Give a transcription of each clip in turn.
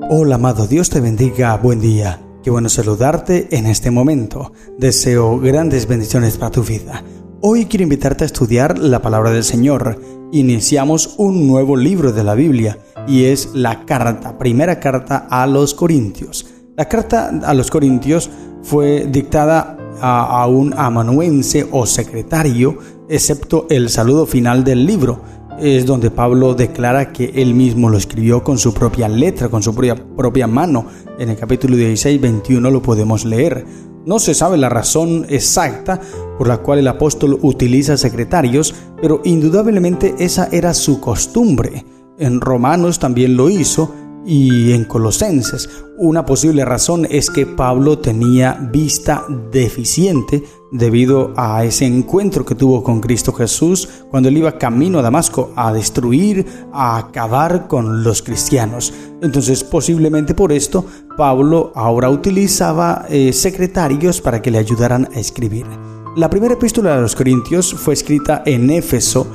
Hola amado, Dios te bendiga, buen día. Qué bueno saludarte en este momento. Deseo grandes bendiciones para tu vida. Hoy quiero invitarte a estudiar la palabra del Señor. Iniciamos un nuevo libro de la Biblia y es la primera carta a los Corintios. La carta a los Corintios fue dictada a un amanuense o secretario, excepto el saludo final del libro. Es donde Pablo declara que él mismo lo escribió con su propia letra, con su propia mano. En el capítulo 16, 21 lo podemos leer. No se sabe la razón exacta por la cual el apóstol utiliza secretarios, pero indudablemente esa era su costumbre. En Romanos también lo hizo y en Colosenses. Una posible razón es que Pablo tenía vista deficiente debido a ese encuentro que tuvo con Cristo Jesús cuando él iba camino a Damasco a destruir, a acabar con los cristianos. Entonces, posiblemente por esto, Pablo ahora utilizaba secretarios para que le ayudaran a escribir. La primera epístola de los Corintios fue escrita en Éfeso.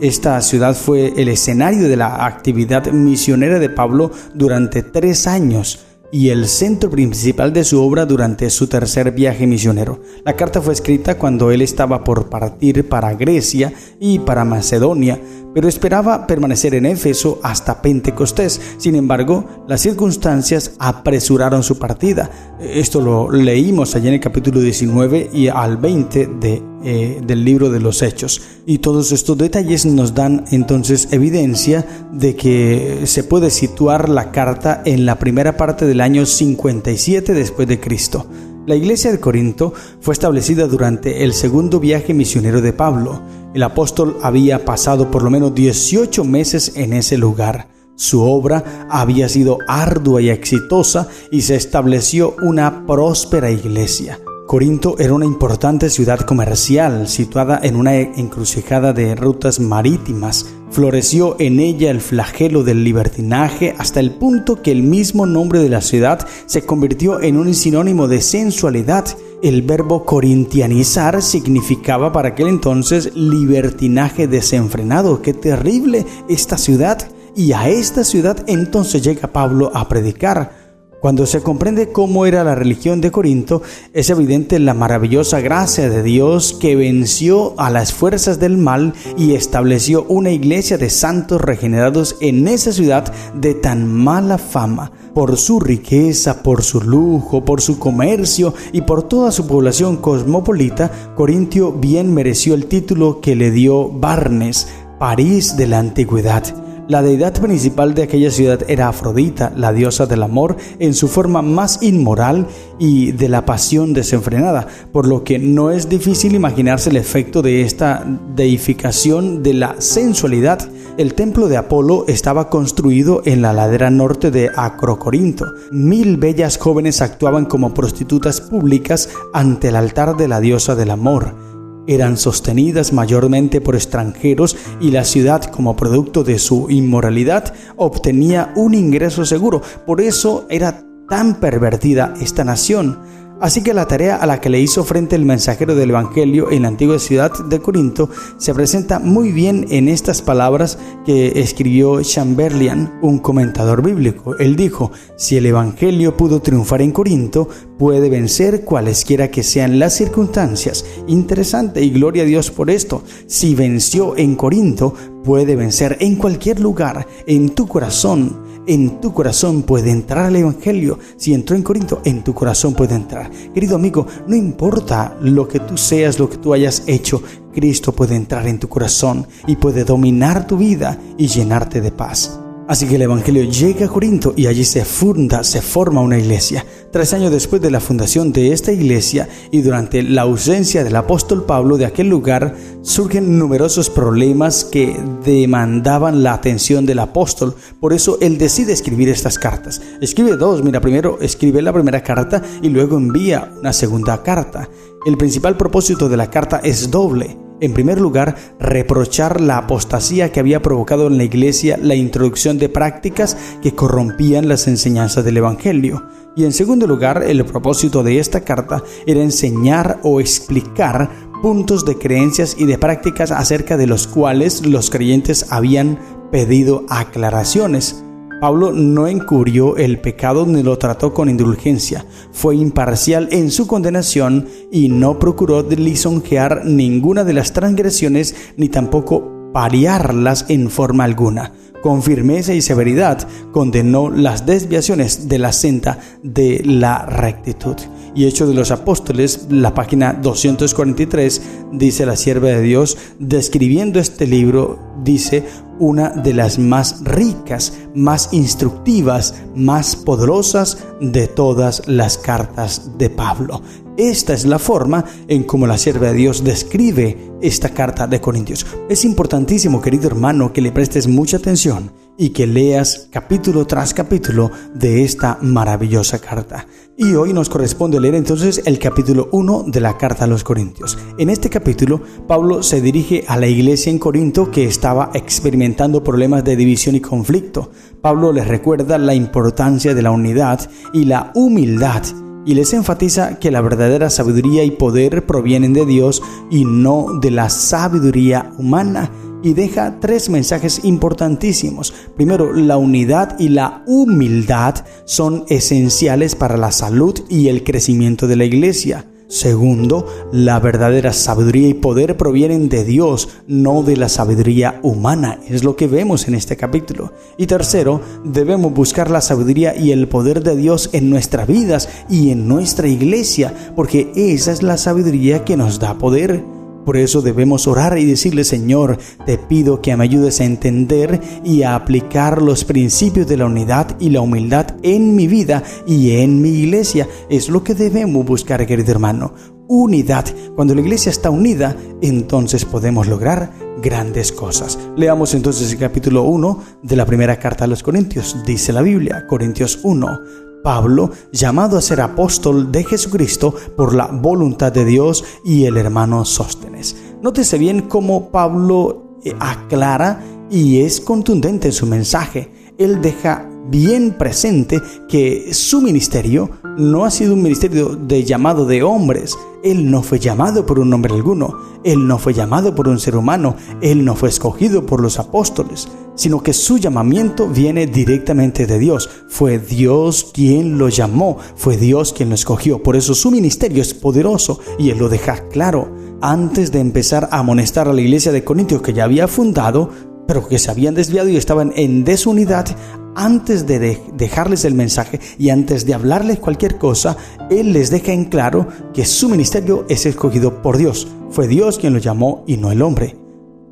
Esta ciudad fue el escenario de la actividad misionera de Pablo durante 3 años y el centro principal de su obra durante su tercer viaje misionero. La carta fue escrita cuando él estaba por partir para Grecia y para Macedonia, pero esperaba permanecer en Éfeso hasta Pentecostés. Sin embargo, las circunstancias apresuraron su partida. Esto lo leímos allá en el capítulo 19 y al 20 del libro de los Hechos. Y todos estos detalles nos dan entonces evidencia de que se puede situar la carta en la primera parte del año 57 después de Cristo. La iglesia de Corinto fue establecida durante el segundo viaje misionero de Pablo. El apóstol había pasado por lo menos 18 meses en ese lugar. Su obra había sido ardua y exitosa y se estableció una próspera iglesia. Corinto era una importante ciudad comercial situada en una encrucijada de rutas marítimas. Floreció en ella el flagelo del libertinaje hasta el punto que el mismo nombre de la ciudad se convirtió en un sinónimo de sensualidad. El verbo corintianizar significaba para aquel entonces libertinaje desenfrenado. ¡Qué terrible esta ciudad! Y a esta ciudad entonces llega Pablo a predicar. Cuando se comprende cómo era la religión de Corinto, es evidente la maravillosa gracia de Dios que venció a las fuerzas del mal y estableció una iglesia de santos regenerados en esa ciudad de tan mala fama. Por su riqueza, por su lujo, por su comercio y por toda su población cosmopolita, Corintio bien mereció el título que le dio Barnes, París de la antigüedad. La deidad principal de aquella ciudad era Afrodita, la diosa del amor en su forma más inmoral y de la pasión desenfrenada, por lo que no es difícil imaginarse el efecto de esta deificación de la sensualidad. El templo de Apolo estaba construido en la ladera norte de Acrocorinto. 1000 bellas jóvenes actuaban como prostitutas públicas ante el altar de la diosa del amor. Eran sostenidas mayormente por extranjeros y la ciudad, como producto de su inmoralidad, obtenía un ingreso seguro. Por eso era tan pervertida esta nación. Así que la tarea a la que le hizo frente el mensajero del Evangelio en la antigua ciudad de Corinto se presenta muy bien en estas palabras que escribió Chamberlain, un comentador bíblico. Él dijo: si el Evangelio pudo triunfar en Corinto, puede vencer cualesquiera que sean las circunstancias. Interesante, y gloria a Dios por esto. Si venció en Corinto, puede vencer en cualquier lugar, en tu corazón. En tu corazón puede entrar el Evangelio. Si entró en Corinto, en tu corazón puede entrar. Querido amigo, no importa lo que tú seas, lo que tú hayas hecho, Cristo puede entrar en tu corazón y puede dominar tu vida y llenarte de paz. Así que el Evangelio llega a Corinto y allí se forma una iglesia. 3 años después de la fundación de esta iglesia y durante la ausencia del apóstol Pablo de aquel lugar, surgen numerosos problemas que demandaban la atención del apóstol. Por eso él decide escribir estas cartas. Escribe 2, primero escribe la primera carta y luego envía una segunda carta. El principal propósito de la carta es doble. En primer lugar, reprochar la apostasía que había provocado en la iglesia la introducción de prácticas que corrompían las enseñanzas del Evangelio. Y en segundo lugar, el propósito de esta carta era enseñar o explicar puntos de creencias y de prácticas acerca de los cuales los creyentes habían pedido aclaraciones. Pablo no encubrió el pecado ni lo trató con indulgencia, fue imparcial en su condenación y no procuró lisonjear ninguna de las transgresiones ni tampoco paliarlas en forma alguna. Con firmeza y severidad condenó las desviaciones de la senda de la rectitud. Y Hechos de los Apóstoles, la página 243, dice la sierva de Dios, describiendo este libro, dice, una de las más ricas, más instructivas, más poderosas de todas las cartas de Pablo. Esta es la forma en cómo la sierva de Dios describe esta carta de Corintios. Es importantísimo, querido hermano, que le prestes mucha atención y que leas capítulo tras capítulo de esta maravillosa carta. Y hoy nos corresponde leer entonces el capítulo 1 de la carta a los Corintios. En este capítulo, Pablo se dirige a la iglesia en Corinto que estaba experimentando problemas de división y conflicto. Pablo les recuerda la importancia de la unidad y la humildad, y les enfatiza que la verdadera sabiduría y poder provienen de Dios y no de la sabiduría humana. Y deja 3 mensajes importantísimos. Primero, la unidad y la humildad son esenciales para la salud y el crecimiento de la iglesia. Segundo, la verdadera sabiduría y poder provienen de Dios, no de la sabiduría humana. Es lo que vemos en este capítulo. Y tercero, debemos buscar la sabiduría y el poder de Dios en nuestras vidas y en nuestra iglesia, porque esa es la sabiduría que nos da poder. Por eso debemos orar y decirle: Señor, te pido que me ayudes a entender y a aplicar los principios de la unidad y la humildad en mi vida y en mi iglesia. Es lo que debemos buscar, querido hermano. Unidad. Cuando la iglesia está unida, entonces podemos lograr grandes cosas. Leamos entonces el capítulo 1 de la primera carta a los Corintios. Dice la Biblia, Corintios 1. Pablo, llamado a ser apóstol de Jesucristo por la voluntad de Dios, y el hermano Sóstenes. Nótese bien cómo Pablo aclara y es contundente en su mensaje. Él deja bien presente que su ministerio no ha sido un ministerio de llamado de hombres. Él no fue llamado por un hombre alguno. Él no fue llamado por un ser humano. Él no fue escogido por los apóstoles, sino que su llamamiento viene directamente de Dios. Fue Dios quien lo llamó, fue Dios quien lo escogió. Por eso su ministerio es poderoso y él lo deja claro. Antes de empezar a amonestar a la iglesia de Corintios que ya había fundado, pero que se habían desviado y estaban en desunidad, antes de dejarles el mensaje y antes de hablarles cualquier cosa, él les deja en claro que su ministerio es escogido por Dios. Fue Dios quien lo llamó y no el hombre.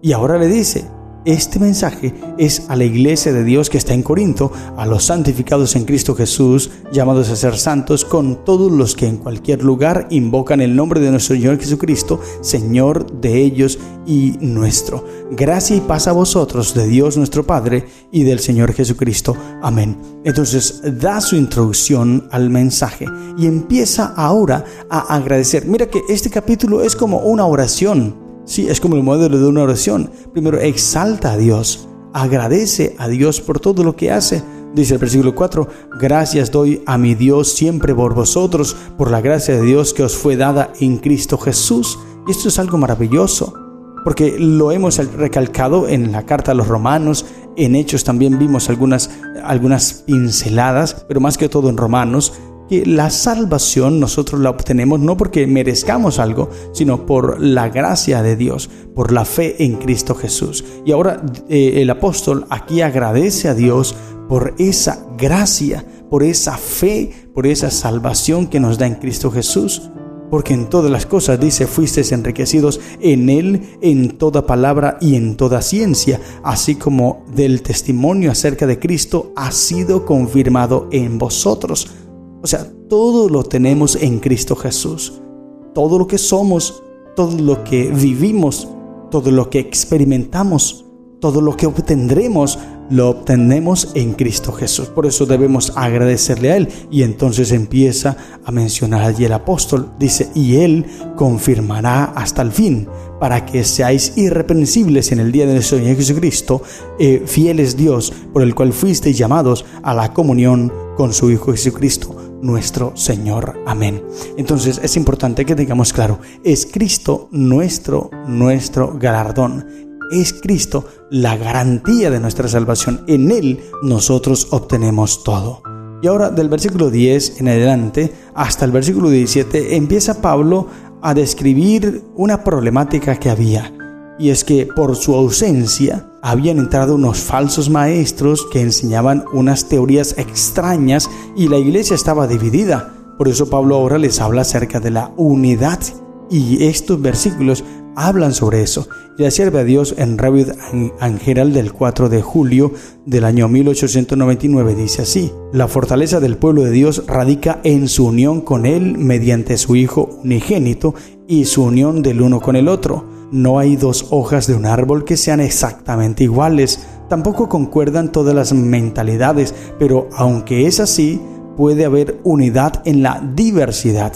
Y ahora le dice: este mensaje es a la iglesia de Dios que está en Corinto, a los santificados en Cristo Jesús, llamados a ser santos, con todos los que en cualquier lugar invocan el nombre de nuestro Señor Jesucristo, Señor de ellos y nuestro. Gracia y paz a vosotros, de Dios nuestro Padre y del Señor Jesucristo. Amén. Entonces da su introducción al mensaje y empieza ahora a agradecer. Mira que este capítulo es como una oración. Sí, es como el modelo de una oración. Primero exalta a Dios, agradece a Dios por todo lo que hace. Dice el versículo 4, gracias doy a mi Dios siempre por vosotros, por la gracia de Dios que os fue dada en Cristo Jesús. Y esto es algo maravilloso, porque lo hemos recalcado en la carta a los Romanos. En Hechos también vimos algunas pinceladas, pero más que todo en Romanos, que la salvación nosotros la obtenemos no porque merezcamos algo, sino por la gracia de Dios, por la fe en Cristo Jesús. Y ahora el apóstol aquí agradece a Dios por esa gracia, por esa fe, por esa salvación que nos da en Cristo Jesús. Porque en todas las cosas, dice, fuisteis enriquecidos en Él, en toda palabra y en toda ciencia, así como del testimonio acerca de Cristo ha sido confirmado en vosotros. O sea, todo lo tenemos en Cristo Jesús. Todo lo que somos, todo lo que vivimos, todo lo que experimentamos, todo lo que obtendremos, lo obtenemos en Cristo Jesús. Por eso debemos agradecerle a Él. Y entonces empieza a mencionar allí el apóstol. Dice, y Él confirmará hasta el fin, para que seáis irreprensibles en el día de nuestro Señor Jesucristo, fiel es Dios, por el cual fuisteis llamados a la comunión con su Hijo Jesucristo, nuestro Señor. Amén. Entonces es importante que tengamos claro, es Cristo nuestro galardón. es Cristo la garantía de nuestra salvación. En Él nosotros obtenemos todo. Y ahora del versículo 10 en adelante hasta el versículo 17 empieza Pablo a describir una problemática que había. Y es que por su ausencia habían entrado unos falsos maestros que enseñaban unas teorías extrañas y la iglesia estaba dividida. Por eso Pablo ahora les habla acerca de la unidad. Y estos versículos hablan sobre eso. Y la sierva de Dios en Revue Angel del 4 de julio del año 1899 dice así: la fortaleza del pueblo de Dios radica en su unión con Él mediante su Hijo unigénito y su unión del uno con el otro. No hay dos hojas de un árbol que sean exactamente iguales. Tampoco concuerdan todas las mentalidades, pero aunque es así, puede haber unidad en la diversidad.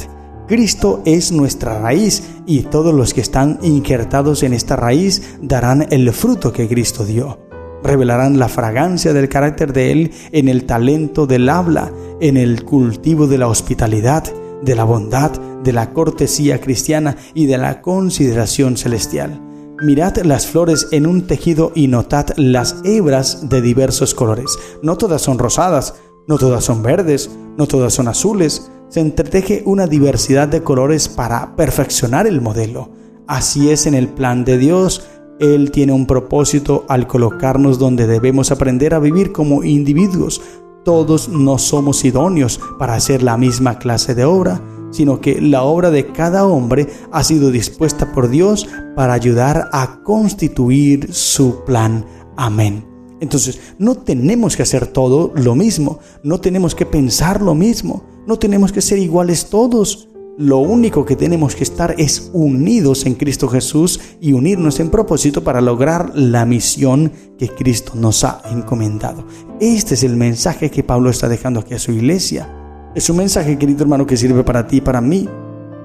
Cristo es nuestra raíz y todos los que están injertados en esta raíz darán el fruto que Cristo dio. Revelarán la fragancia del carácter de Él en el talento del habla, en el cultivo de la hospitalidad, de la bondad, de la cortesía cristiana y de la consideración celestial. Mirad las flores en un tejido y notad las hebras de diversos colores. No todas son rosadas, no todas son verdes, no todas son azules. Se entreteje una diversidad de colores para perfeccionar el modelo. Así es en el plan de Dios. Él tiene un propósito al colocarnos donde debemos aprender a vivir como individuos. Todos no somos idóneos para hacer la misma clase de obra, sino que la obra de cada hombre ha sido dispuesta por Dios para ayudar a constituir su plan. Amén. Entonces, no tenemos que hacer todo lo mismo, no tenemos que pensar lo mismo, no tenemos que ser iguales todos. Lo único que tenemos que estar es unidos en Cristo Jesús y unirnos en propósito para lograr la misión que Cristo nos ha encomendado. Este es el mensaje que Pablo está dejando aquí a su iglesia. Es un mensaje, querido hermano, que sirve para ti y para mí.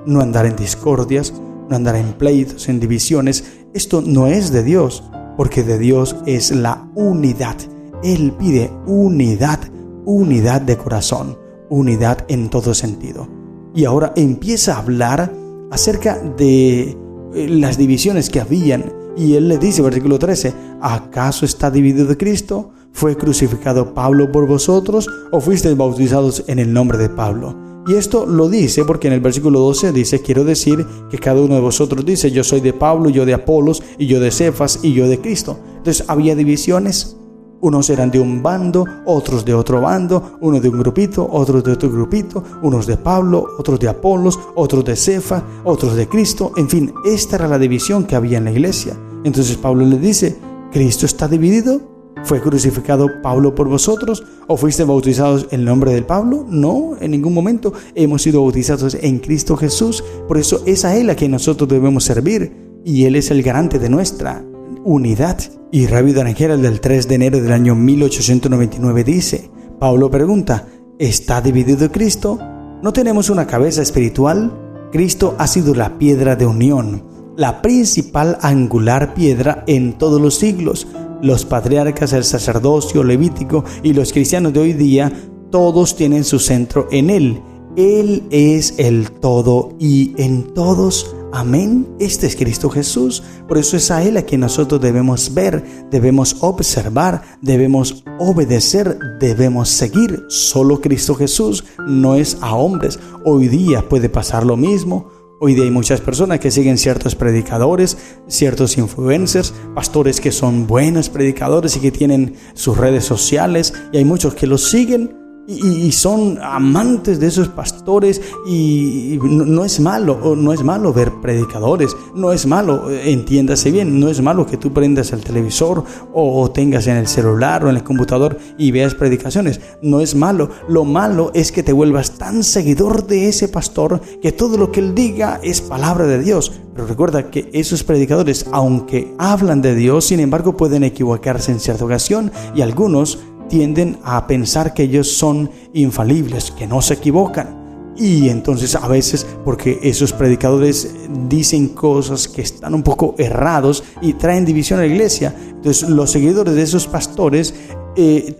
No andar en discordias, no andar en pleitos, en divisiones. Esto no es de Dios, porque de Dios es la unidad. Él pide unidad, unidad de corazón, unidad en todo sentido. Y ahora empieza a hablar acerca de las divisiones que habían. Y él le dice, versículo 13, ¿acaso está dividido Cristo? ¿Fue crucificado Pablo por vosotros o fuisteis bautizados en el nombre de Pablo? Y esto lo dice porque en el versículo 12 dice, quiero decir que cada uno de vosotros dice, yo soy de Pablo, yo de Apolos, y yo de Cefas, y yo de Cristo. Entonces había divisiones. Unos eran de un bando, otros de otro bando, uno de un grupito, otros de otro grupito, unos de Pablo, otros de Apolos, otros de Cefas, otros de Cristo. En fin, esta era la división que había en la iglesia. Entonces Pablo le dice, ¿Cristo está dividido? ¿Fue crucificado Pablo por vosotros? ¿O fuiste bautizados en el nombre del Pablo? No, en ningún momento hemos sido bautizados en Cristo Jesús. Por eso es a Él a quien nosotros debemos servir. Y Él es el garante de nuestra unidad. Y Revue Angel del 3 de enero del año 1899 dice, Pablo pregunta, ¿está dividido Cristo? ¿No tenemos una cabeza espiritual? Cristo ha sido la piedra de unión, la principal angular piedra en todos los siglos. Los patriarcas, el sacerdocio levítico y los cristianos de hoy día, todos tienen su centro en Él. Él es el todo y en todos. Amén. Este es Cristo Jesús. Por eso es a Él a quien nosotros debemos ver, debemos observar, debemos obedecer, debemos seguir. Solo Cristo Jesús, no es a hombres. Hoy día puede pasar lo mismo. Hoy día hay muchas personas que siguen ciertos predicadores, ciertos influencers, pastores que son buenos predicadores y que tienen sus redes sociales, y hay muchos que los siguen y son amantes de esos pastores, y no es malo ver predicadores, no es malo, entiéndase bien, no es malo que tú prendas el televisor o tengas en el celular o en el computador y veas predicaciones, no es malo. Lo malo es que te vuelvas tan seguidor de ese pastor que todo lo que él diga es palabra de Dios. Pero recuerda que esos predicadores, aunque hablan de Dios, sin embargo pueden equivocarse en cierta ocasión, y algunos tienden a pensar que ellos son infalibles, que no se equivocan. Y entonces a veces, porque esos predicadores dicen cosas que están un poco errados y traen división a la iglesia, entonces los seguidores de esos pastores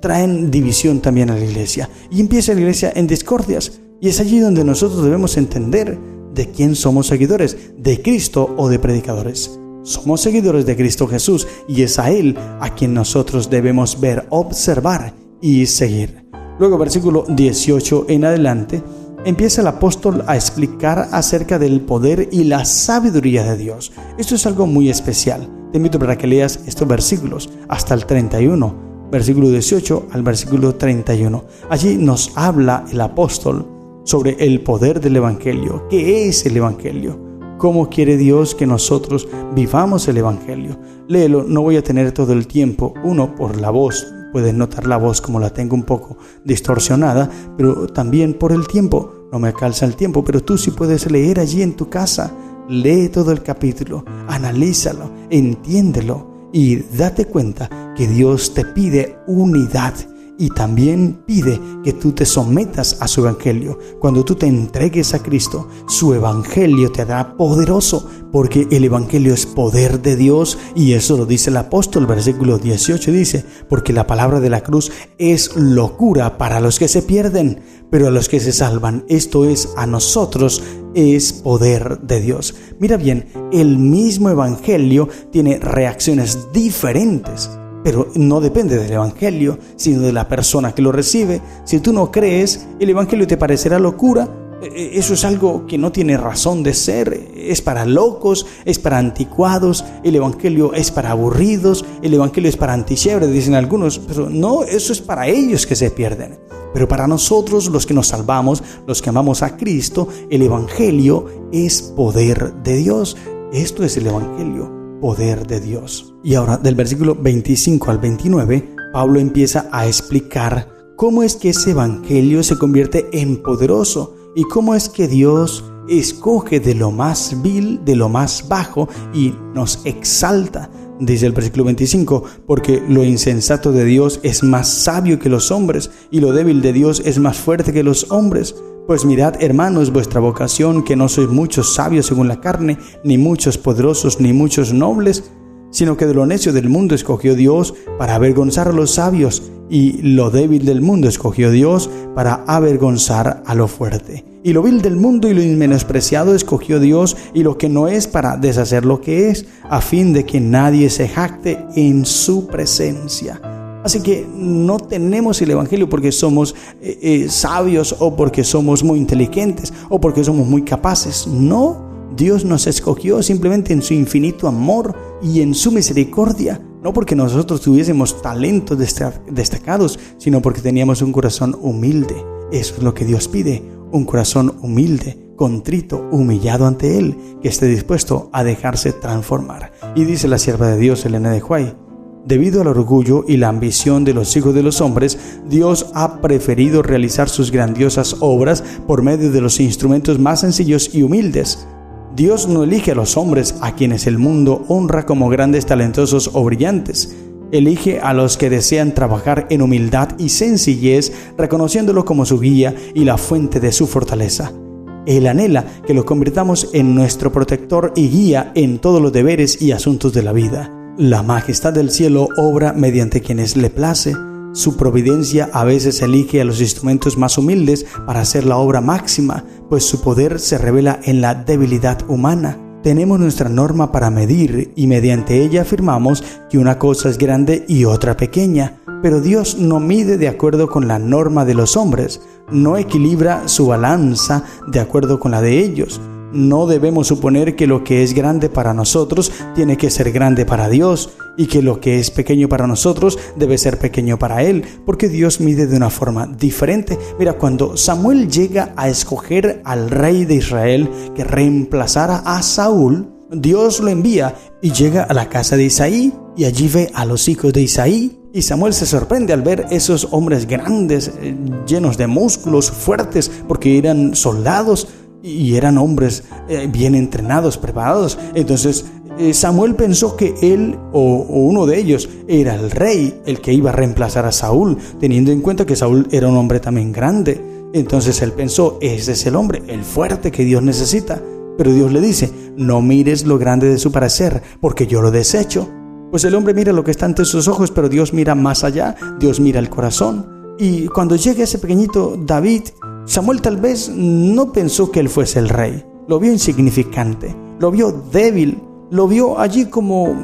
traen división también a la iglesia, y empieza la iglesia en discordias. Y es allí donde nosotros debemos entender de quién somos seguidores, de Cristo o de predicadores. Somos seguidores de Cristo Jesús y es a Él a quien nosotros debemos ver, observar y seguir. Luego, versículo 18 en adelante, empieza el apóstol a explicar acerca del poder y la sabiduría de Dios. Esto es algo muy especial. Te invito para que leas estos versículos hasta el 31. Versículo 18 al versículo 31. Allí nos habla el apóstol sobre el poder del Evangelio. ¿Qué es el Evangelio? ¿Cómo quiere Dios que nosotros vivamos el Evangelio? Léelo, no voy a tener todo el tiempo. Uno, por la voz. Puedes notar la voz como la tengo un poco distorsionada, pero también por el tiempo. No me alcanza el tiempo, pero tú sí puedes leer allí en tu casa. Lee todo el capítulo, analízalo, entiéndelo. Y date cuenta que Dios te pide unidad y también pide que tú te sometas a su evangelio. Cuando tú te entregues a Cristo, su evangelio te hará poderoso, porque el evangelio es poder de Dios, y eso lo dice el apóstol. Versículo 18 dice: porque la palabra de la cruz es locura para los que se pierden, pero a los que se salvan, esto es, a nosotros, es poder de Dios. Mira bien, el mismo evangelio tiene reacciones diferentes, pero no depende del evangelio, sino de la persona que lo recibe. Si tú no crees, el evangelio te parecerá locura. Eso es algo que no tiene razón de ser. Es para locos, es para anticuados, el evangelio es para aburridos, el evangelio es para antisiebres, dicen algunos, pero no, eso es para ellos que se pierden. Pero para nosotros, los que nos salvamos, los que amamos a Cristo, el evangelio es poder de Dios. Esto es el evangelio, poder de Dios. Y ahora, del versículo 25 al 29, Pablo empieza a explicar cómo es que ese evangelio se convierte en poderoso y cómo es que Dios escoge de lo más vil, de lo más bajo, y nos exalta. Dice el versículo 25: porque lo insensato de Dios es más sabio que los hombres, y lo débil de Dios es más fuerte que los hombres. Pues mirad, hermanos, vuestra vocación, que no sois muchos sabios según la carne, ni muchos poderosos, ni muchos nobles, sino que de lo necio del mundo escogió Dios para avergonzar a los sabios, y lo débil del mundo escogió Dios para avergonzar a lo fuerte. Y lo vil del mundo y lo menospreciado escogió Dios, y lo que no es, para deshacer lo que es, a fin de que nadie se jacte en su presencia. Así que no tenemos el evangelio porque somos sabios, o porque somos muy inteligentes, o porque somos muy capaces. No, Dios nos escogió simplemente en su infinito amor y en su misericordia. No porque nosotros tuviésemos talentos destacados, sino porque teníamos un corazón humilde. Eso es lo que Dios pide, un corazón humilde, contrito, humillado ante Él, que esté dispuesto a dejarse transformar. Y dice la sierva de Dios, Elena de White: debido al orgullo y la ambición de los hijos de los hombres, Dios ha preferido realizar sus grandiosas obras por medio de los instrumentos más sencillos y humildes. Dios no elige a los hombres a quienes el mundo honra como grandes, talentosos o brillantes. Elige a los que desean trabajar en humildad y sencillez, reconociéndolo como su guía y la fuente de su fortaleza. Él anhela que lo convirtamos en nuestro protector y guía en todos los deberes y asuntos de la vida. La majestad del cielo obra mediante quienes le place. Su providencia a veces elige a los instrumentos más humildes para hacer la obra máxima, pues su poder se revela en la debilidad humana. Tenemos nuestra norma para medir y mediante ella afirmamos que una cosa es grande y otra pequeña, pero Dios no mide de acuerdo con la norma de los hombres, no equilibra su balanza de acuerdo con la de ellos. No debemos suponer que lo que es grande para nosotros tiene que ser grande para Dios, y que lo que es pequeño para nosotros debe ser pequeño para Él, porque Dios mide de una forma diferente. Mira, cuando Samuel llega a escoger al rey de Israel que reemplazara a Saúl, Dios lo envía y llega a la casa de Isaí, y allí ve a los hijos de Isaí. Y Samuel se sorprende al ver esos hombres grandes, llenos de músculos, fuertes, porque eran soldados y eran hombres bien entrenados, preparados. Entonces Samuel pensó que él o uno de ellos era el rey, el que iba a reemplazar a Saúl, teniendo en cuenta que Saúl era un hombre también grande. Entonces él pensó: ese es el hombre, el fuerte que Dios necesita. Pero Dios le dice: no mires lo grande de su parecer, porque yo lo desecho. Pues el hombre mira lo que está ante sus ojos, pero Dios mira más allá, Dios mira el corazón. Y cuando llega ese pequeñito David, Samuel tal vez no pensó que él fuese el rey. Lo vio insignificante, lo vio débil, lo vio allí como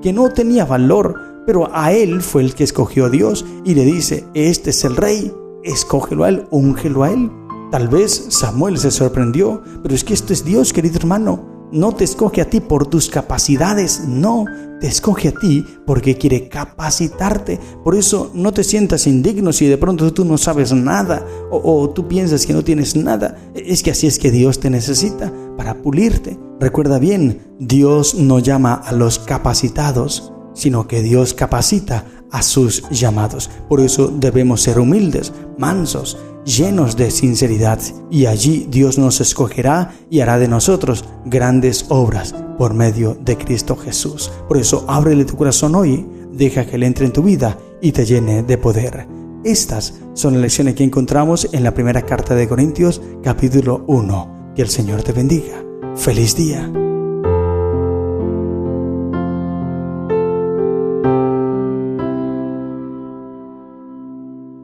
que no tenía valor, pero a él fue el que escogió a Dios y le dice, este es el rey, escógelo a él, úngelo a él. Tal vez Samuel se sorprendió, pero es que esto es Dios, querido hermano. No te escoge a ti por tus capacidades, no, te escoge a ti porque quiere capacitarte. Por eso no te sientas indigno si de pronto tú no sabes nada o tú piensas que no tienes nada. Es que así es que Dios te necesita para pulirte. Recuerda bien, Dios no llama a los capacitados, sino que Dios capacita a sus llamados. Por eso debemos ser humildes, mansos, llenos de sinceridad, y allí Dios nos escogerá y hará de nosotros grandes obras por medio de Cristo Jesús. Por eso ábrele tu corazón hoy, deja que Él entre en tu vida y te llene de poder. Estas son las lecciones que encontramos en la primera carta de Corintios, capítulo 1. Que el Señor te bendiga. ¡Feliz día!